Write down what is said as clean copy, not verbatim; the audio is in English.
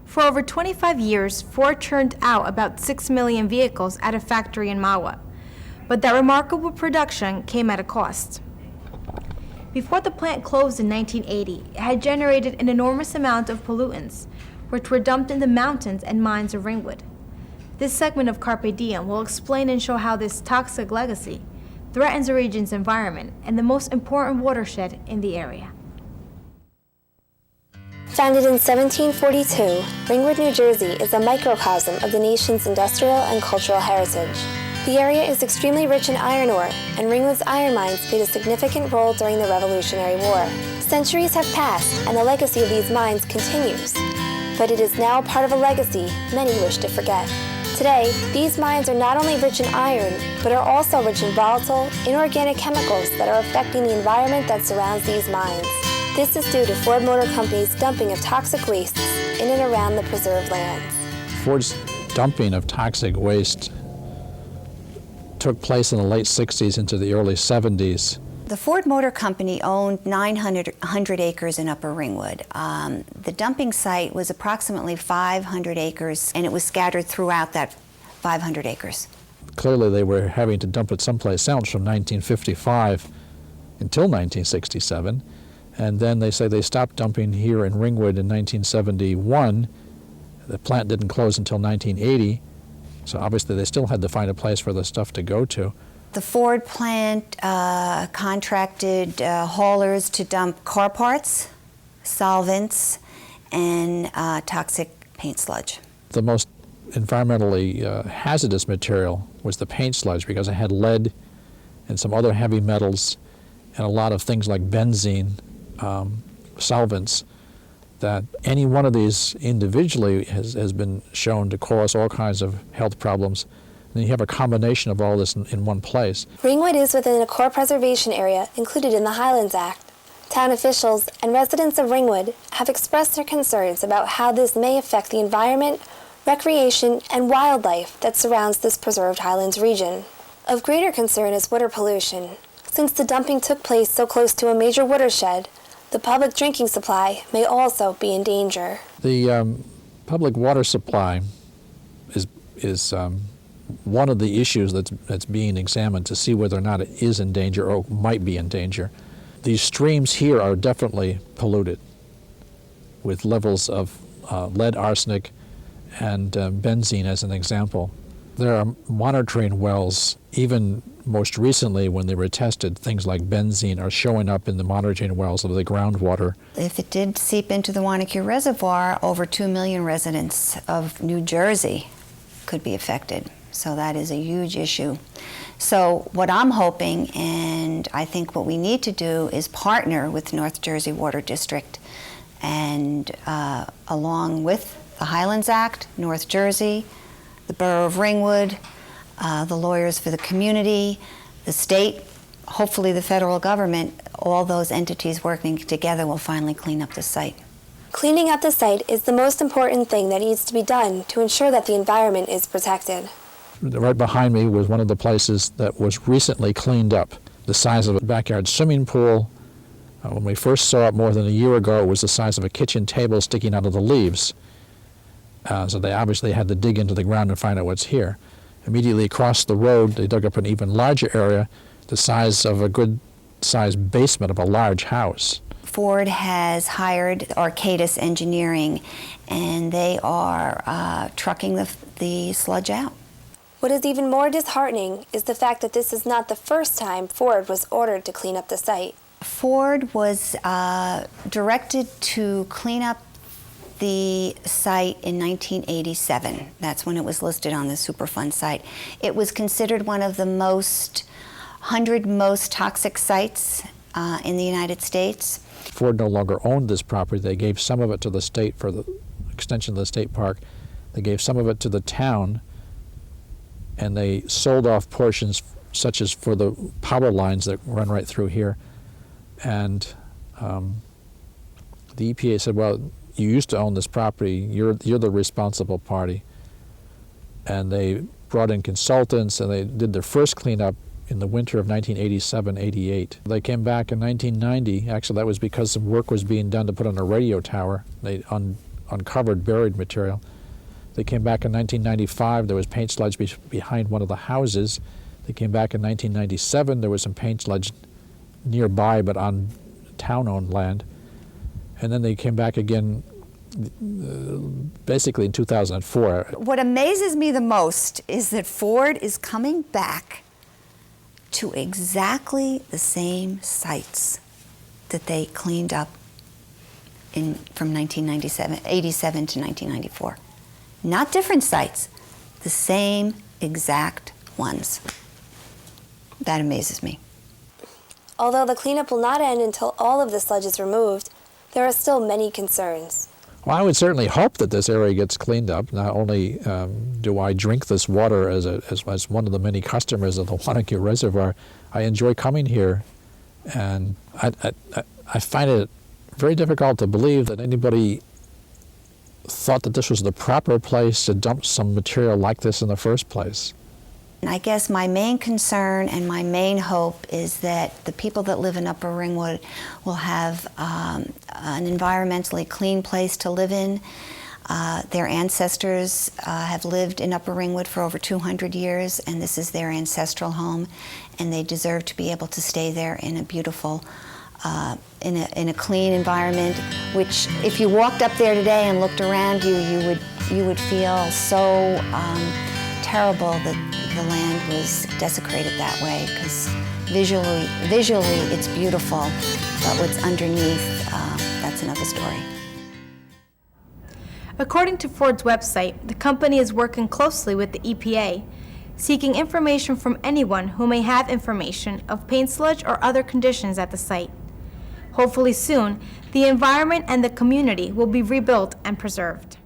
For over 25 years, Ford churned out about 6 million vehicles at a factory in Mahwah. But that remarkable production came at a cost. Before the plant closed in 1980, it had generated an enormous amount of pollutants, which were dumped in the mountains and mines of Ringwood. This segment of Carpe Diem will explain and show how this toxic legacy threatens the region's environment and the most important watershed in the area. Founded in 1742, Ringwood, New Jersey is a microcosm of the nation's industrial and cultural heritage. The area is extremely rich in iron ore, and Ringwood's iron mines played a significant role during the Revolutionary War. Centuries have passed, and the legacy of these mines continues. But it is now part of a legacy many wish to forget. Today, these mines are not only rich in iron, but are also rich in volatile, inorganic chemicals that are affecting the environment that surrounds these mines. This is due to Ford Motor Company's dumping of toxic wastes in and around the preserved lands. Ford's dumping of toxic waste took place in the late 60s into the early 70s. The Ford Motor Company owned 900 acres in Upper Ringwood. The dumping site was approximately 500 acres, and it was scattered throughout that 500 acres. Clearly they were having to dump it someplace else from 1955 until 1967. And then they say they stopped dumping here in Ringwood in 1971. The plant didn't close until 1980, so obviously they still had to find a place for the stuff to go to. The Ford plant contracted haulers to dump car parts, solvents, and toxic paint sludge. The most environmentally hazardous material was the paint sludge because it had lead and some other heavy metals and a lot of things like benzene, solvents, that any one of these individually has been shown to cause all kinds of health problems. And you have a combination of all this in one place. Ringwood is within a core preservation area included in the Highlands Act. Town officials and residents of Ringwood have expressed their concerns about how this may affect the environment, recreation, and wildlife that surrounds this preserved Highlands region. Of greater concern is water pollution. Since the dumping took place so close to a major watershed, the public drinking supply may also be in danger. The public water supply is one of the issues that's being examined to see whether or not it is in danger or might be in danger. These streams here are definitely polluted with levels of lead, arsenic, and benzene as an example. There are monitoring wells, even most recently when they were tested, things like benzene are showing up in the monitoring wells of the groundwater. If it did seep into the Wanacue Reservoir, over 2 million residents of New Jersey could be affected. So that is a huge issue. So what I'm hoping, and I think what we need to do, is partner with North Jersey Water District, and along with the Highlands Act, North Jersey, the Borough of Ringwood, the Lawyers for the Community, the state, hopefully the federal government, all those entities working together will finally clean up the site. Cleaning up the site is the most important thing that needs to be done to ensure that the environment is protected. Right behind me was one of the places that was recently cleaned up. The size of a backyard swimming pool. When we first saw it more than a year ago, it was the size of a kitchen table sticking out of the leaves. So they obviously had to dig into the ground and find out what's here. Immediately across the road, they dug up an even larger area, the size of a good-sized basement of a large house. Ford has hired Arcadis Engineering, and they are trucking the sludge out. What is even more disheartening is the fact that this is not the first time Ford was ordered to clean up the site. Ford was directed to clean up the site in 1987. That's when it was listed on the Superfund site. It was considered one of the 100 most toxic sites in the United States. Ford no longer owned this property. They gave some of it to the state for the extension of the state park. They gave some of it to the town, and they sold off portions such as for the power lines that run right through here. And the EPA said, well, you used to own this property, you're the responsible party. And they brought in consultants, and they did their first cleanup in the winter of 1987-88. They came back in 1990. Actually, that was because some work was being done to put on a radio tower. They uncovered buried material. They came back in 1995. There was paint sludge behind one of the houses. They came back in 1997. There was some paint sludge nearby, but on town-owned land. And then they came back again basically in 2004. What amazes me the most is that Ford is coming back to exactly the same sites that they cleaned up from 87 to 1994. Not different sites, the same exact ones. That amazes me. Although the cleanup will not end until all of the sludge is removed, there are still many concerns. Well, I would certainly hope that this area gets cleaned up. Not only do I drink this water as one of the many customers of the Wanacue Reservoir, I enjoy coming here, and I find it very difficult to believe that anybody thought that this was the proper place to dump some material like this in the first place. And I guess my main concern and my main hope is that the people that live in Upper Ringwood will have an environmentally clean place to live in. Their ancestors have lived in Upper Ringwood for over 200 years, and this is their ancestral home, and they deserve to be able to stay there in a beautiful, in a clean environment, which if you walked up there today and looked around you, you would feel so terrible that the land was desecrated that way, because visually it's beautiful, but what's underneath, that's another story. According to Ford's website, the company is working closely with the EPA, seeking information from anyone who may have information of paint sludge or other conditions at the site. Hopefully soon, the environment and the community will be rebuilt and preserved.